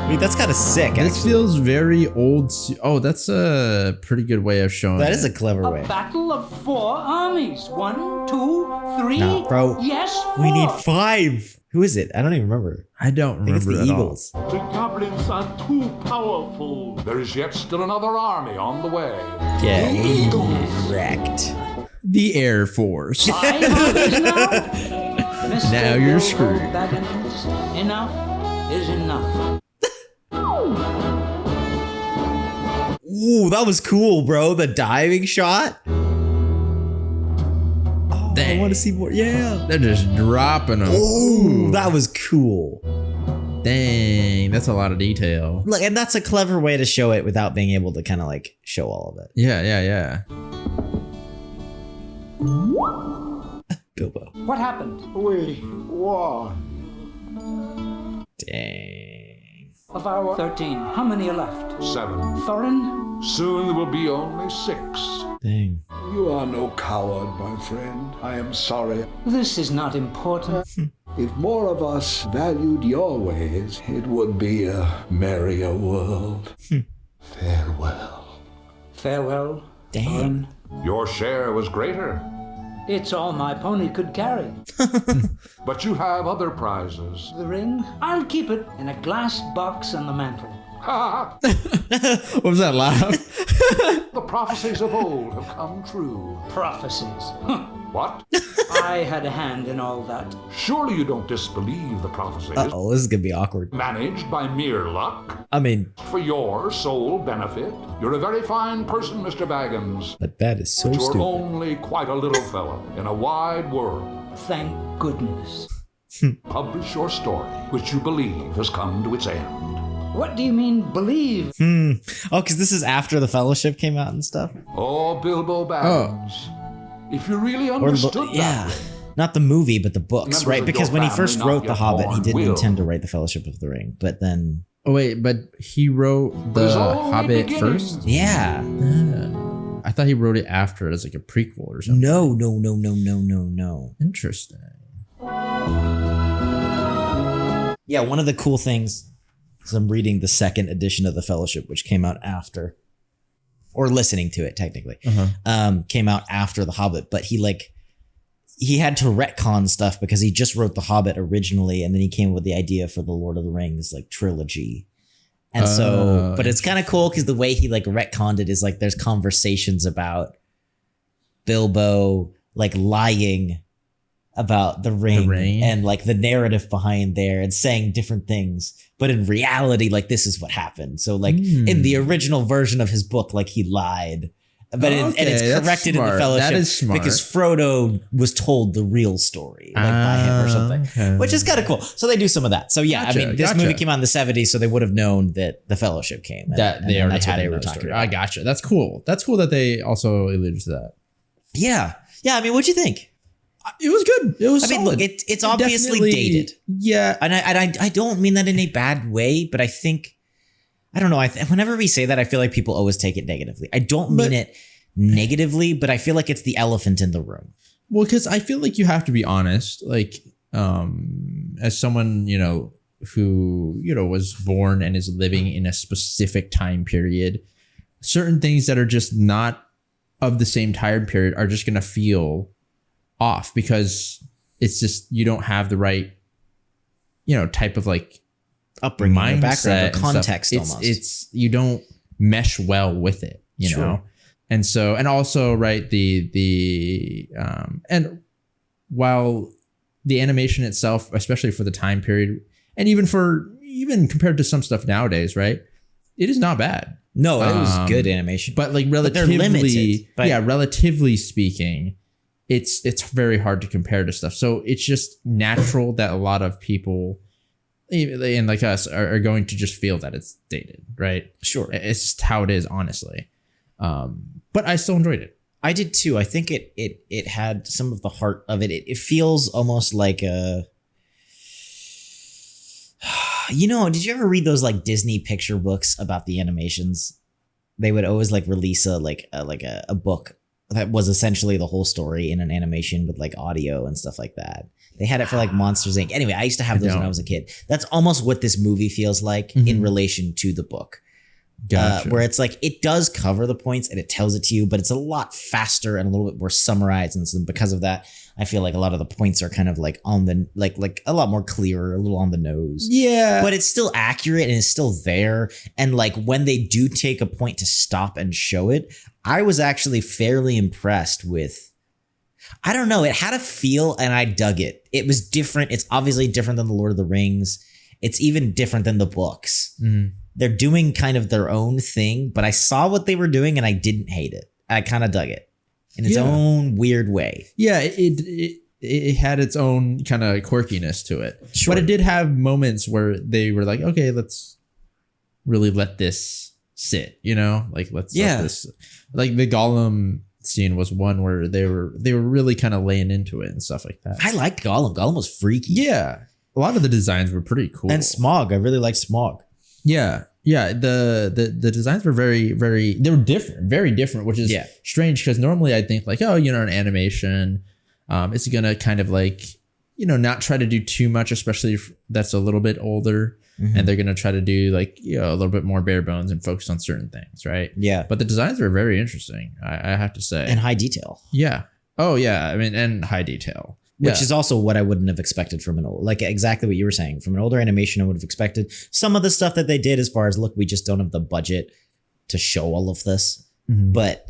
Wait, that's kind of sick. This Actually. feels very old. Oh, that's a pretty good way of showing That it. is a clever A way. battle of 4 armies. 1, 2, 3. Nah, bro. Yes, 4. We need 5. Who is it? I don't even remember. I don't I think it's remember the at all. Eagles. The goblins are too powerful. There is yet still another army on the way. Get wrecked. The Air Force. 5 armies now? Mr. Now you're Bilbo screwed. Baggins, enough is enough. Ooh, that was cool, bro. The diving shot. Oh, I want to see more. Yeah. They're just dropping them. Ooh, that was cool. Dang, that's a lot of detail. Look, and that's a clever way to show it without being able to kind of like show all of it. Yeah, yeah, yeah. Bilbo. What happened? We won. Dang. Of our 13, how many are left? 7. Thorin? Soon there will be only 6. Dang. You are no coward, my friend. I am sorry. This is not important. If more of us valued your ways, it would be a merrier world. Farewell. Farewell, Dang. Thorin. Your share was greater. It's all my pony could carry. But you have other prizes. The ring? I'll keep it in a glass box on the mantel. Ha! What was that laugh? The prophecies of old have come true. Prophecies. What? I had a hand in all that. Surely you don't disbelieve the prophecies. Uh-oh, this is gonna be awkward. Managed by mere luck? I mean, For your sole benefit? You're a very fine person, Mr. Baggins. but that is so But you're stupid. only quite a little fellow in a wide world. Thank goodness. Publish your story, which you believe has come to its end. What do you mean, believe? Oh, because this is after the Fellowship came out and stuff? Oh, Bilbo Baggins. If you really Or the understood book, that yeah. way, Not the movie, but the books, Members right? of Because your when he family first not wrote The yet Hobbit, he born didn't will. intend to write The Fellowship of the Ring. But then, Oh wait, but he wrote the It's only Hobbit beginning. first. yeah. I thought he wrote it after as like a prequel or something. No. Interesting. Yeah, one of the cool things is I'm reading the second edition of The Fellowship, which came out after, or listening to it technically, came out after The Hobbit. But he had to retcon stuff because he just wrote The Hobbit originally, and then he came up with the idea for the Lord of the Rings trilogy. And so, but it's kind of cool because the way he retconned it is there's conversations about Bilbo lying about the ring and the narrative behind there and saying different things. But in reality, this is what happened. So in the original version of his book, he lied. But and it's that's corrected in the smart. Fellowship That is smart. because Frodo was told the real story by him or something, okay. which is kind of cool. So they do some of that. So yeah, Gotcha, I mean, this gotcha. movie came out in the 70s, so they would have known that the Fellowship came. And, That and they already that's what had they in were the talking story. about. I gotcha. That's cool. That's cool that they also alluded to that. Yeah. I mean, what'd you think? It was good. It was. I mean, look, solid. it's obviously Definitely- dated. Yeah. And I don't mean that in a bad way, but I think, I don't know. Whenever we say that, I feel like people always take it negatively. I don't mean it negatively, but I feel like it's the elephant in the room. Well, because I feel like you have to be honest. As someone who was born and is living in a specific time period, certain things that are just not of the same time period are just gonna feel off because it's just you don't have the right type of Upbringing, or mindset background, or and stuff. context almost. It's you don't mesh well with it, you know. And so, and also, right, and while the animation itself, especially for the time period, and even compared to some stuff nowadays, right, it is not bad. No, it was good animation, but they're relatively, limited. But relatively speaking, it's very hard to compare to stuff. So it's just natural that a lot of people, and like us, are going to just feel that it's dated, right? Sure, it's just how it is, honestly. But I still enjoyed it. I did too. I think it had some of the heart of it. It feels almost like a, did you ever read those Disney picture books about the animations? They would always release a book that was essentially the whole story in an animation with audio and stuff like that. They had it for Monsters Inc. Anyway, I used to have those when I was a kid. That's almost what this movie feels like in relation to the book. Gotcha. Where it's it does cover the points and it tells it to you, but it's a lot faster and a little bit more summarized. And so because of that, I feel like a lot of the points are kind of on the, a lot more clear, a little on the nose. Yeah. But it's still accurate and it's still there. And when they do take a point to stop and show it, I was actually fairly impressed with, I don't know, it had a feel and I dug it. It was different. It's obviously different than The Lord of the Rings. It's even different than the books. Mm. They're doing kind of their own thing, but I saw what they were doing and I didn't hate it. I kind of dug it in its own weird way. Yeah, it had its own kind of quirkiness to it. Sure. But it did have moments where they were okay, let's really let this sit, let's let this, the Gollum scene was one where they were really kind of laying into it and stuff like that. I liked Gollum. Gollum was freaky. Yeah. A lot of the designs were pretty cool. And Smaug. I really liked Smaug. Yeah. Yeah. The designs were very, very, they were different, very different, which is strange because normally I think an animation, it's going to kind of not try to do too much, especially if that's a little bit older. Mm-hmm. And they're going to try to do a little bit more bare bones and focus on certain things. Right. Yeah. But the designs were very interesting. I have to say. And high detail. Yeah. Oh yeah, I mean, and high detail, which is also what I wouldn't have expected from an old, like exactly what you were saying. From an older animation, I would have expected some of the stuff that they did as far as, look, we just don't have the budget to show all of this. But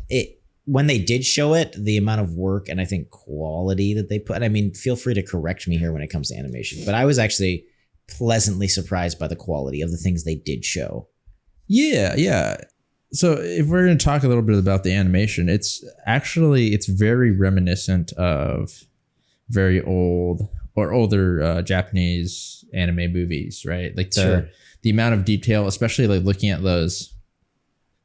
when they did show it, the amount of work and I think quality that they put, I mean, feel free to correct me here when it comes to animation, but I was actually pleasantly surprised by the quality of the things they did show. Yeah. So if we're going to talk a little bit about the animation, it's very reminiscent of very old or older Japanese anime movies, right? Like the amount of detail, especially like looking at those,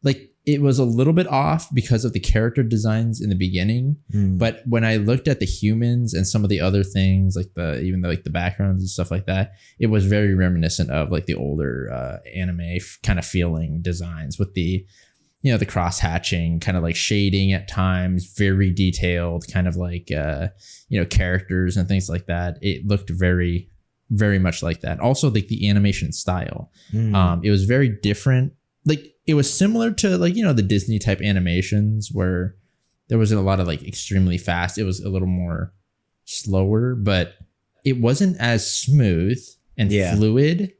like it was a little bit off because of the character designs in the beginning. But when I looked at the humans and some of the other things, like the backgrounds and stuff like that, it was very reminiscent of like the older anime kind of feeling designs with the, the cross hatching, kind of like shading at times, very detailed, kind of like, characters and things like that. It looked very, very much like that. Also, like the animation style, it was very different. Like it was similar to like, the Disney type animations where there wasn't a lot of like extremely fast. It was a little more slower, but it wasn't as smooth and fluid.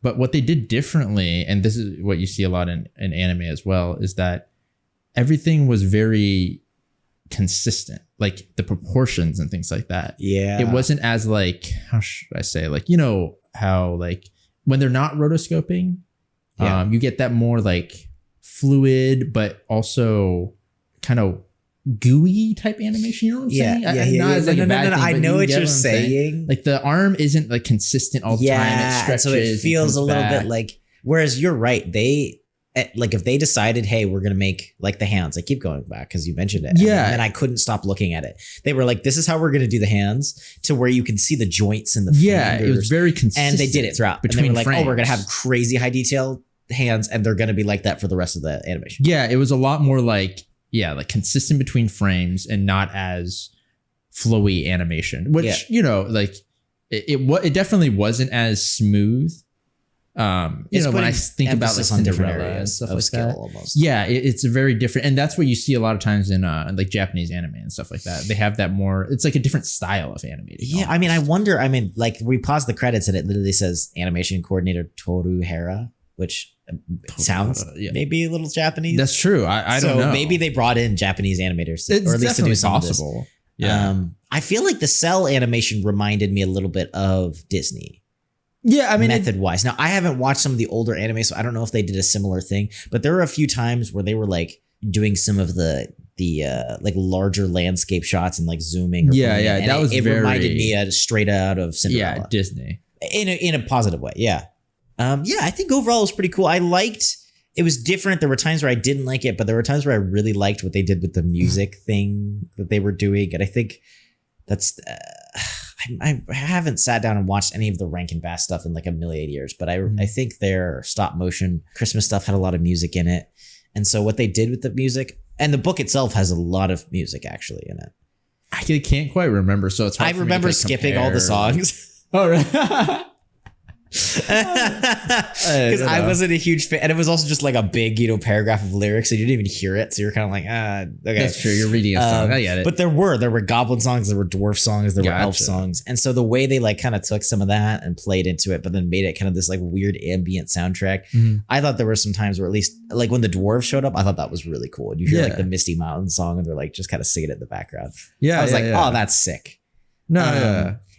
But what they did differently, and this is what you see a lot in anime as well, is that everything was very consistent, like the proportions and things like that. Yeah. It wasn't as like, how should I say, like, how like when they're not rotoscoping, you get that more like fluid, but also kind of gooey type animation. You know what I'm saying? No, I know what you're saying. Like the arm isn't like consistent all the time. It stretches, so it feels a little bit like. Whereas you're right, they like if they decided, hey, we're gonna make like the hands. I keep going back because you mentioned it. Yeah, and I couldn't stop looking at it. They were like, this is how we're gonna do the hands, to where you can see the joints in the fingers. It was very consistent, and they did it throughout. Between and they were like, frames. Oh, we're gonna have crazy high detail hands, and they're gonna be like that for the rest of the animation. Yeah, it was a lot more like. Yeah, like consistent between frames and not as flowy animation, which, like it definitely wasn't as smooth. When I think about like Cinderella and stuff like that, almost. Yeah, it's a very different, and that's what you see a lot of times in like Japanese anime and stuff like that. They have that more, it's like a different style of animating. Yeah, almost. Like we pause the credits and it literally says animation coordinator Toru Hara, which sounds maybe a little Japanese. That's true. I don't know. Maybe they brought in Japanese animators, or at least to do some possible. Of this. Yeah. I feel like the cell animation reminded me a little bit of Disney. Yeah, I mean, method wise. Now I haven't watched some of the older anime, so I don't know if they did a similar thing. But there were a few times where they were like doing some of the like larger landscape shots and like zooming. And that was it reminded me straight out of Cinderella. Yeah, Disney in a positive way. Yeah. I think overall it was pretty cool. I liked, it was different. There were times where I didn't like it, but there were times where I really liked what they did with the music thing that they were doing. And I think that's, I haven't sat down and watched any of the Rankin Bass stuff in like a million years, but I think their stop motion Christmas stuff had a lot of music in it. And so what they did with the music, and the book itself has a lot of music actually in it. I can't quite remember. So it's hard I remember skipping all the songs. All right. Because I wasn't a huge fan, and it was also just like a big paragraph of lyrics, so you didn't even hear it, so you're kind of like, okay, that's true, you're reading a song. I get it. But there were goblin songs, there were dwarf songs, there were elf songs, and so the way they like kind of took some of that and played into it, but then made it kind of this like weird ambient soundtrack. I thought there were some times where, at least like when the dwarves showed up, I thought that was really cool, and you hear like the Misty Mountain song and they're like just kind of singing it in the background. I was like, oh, that's sick.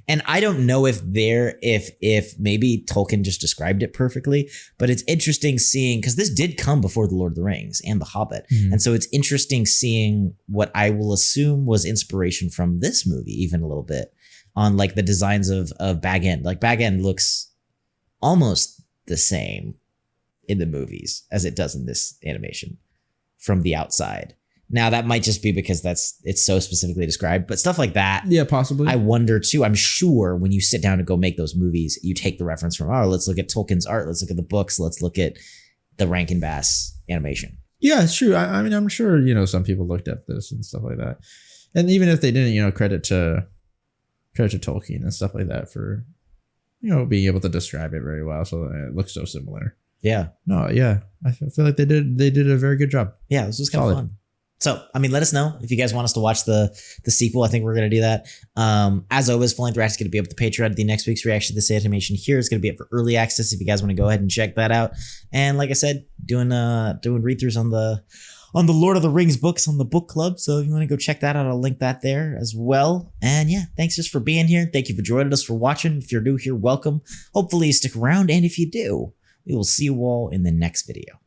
And I don't know if maybe Tolkien just described it perfectly, but it's interesting seeing, because this did come before The Lord of the Rings and The Hobbit. And so it's interesting seeing what I will assume was inspiration from this movie, even a little bit, on like the designs of Bag End. Like Bag End looks almost the same in the movies as it does in this animation from the outside. Now that might just be because it's so specifically described, but stuff like that. Yeah, possibly. I wonder too. I'm sure when you sit down to go make those movies, you take the reference from, let's look at Tolkien's art. Let's look at the books. Let's look at the Rankin Bass animation. Yeah, it's true. I mean, I'm sure, some people looked at this and stuff like that. And even if they didn't, credit to Tolkien and stuff like that for, being able to describe it very well. So it looks so similar. Yeah. No, yeah. I feel like they did a very good job. Yeah, this was kind of fun. So, I mean, let us know if you guys want us to watch the sequel. I think we're going to do that. As always, Falling Thrax is going to be up the Patreon. The next week's reaction to this animation here is going to be up for early access if you guys want to go ahead and check that out. And like I said, doing read-throughs on the Lord of the Rings books on the book club. So if you want to go check that out, I'll link that there as well. And yeah, thanks just for being here. Thank you for joining us, for watching. If you're new here, welcome. Hopefully you stick around. And if you do, we will see you all in the next video.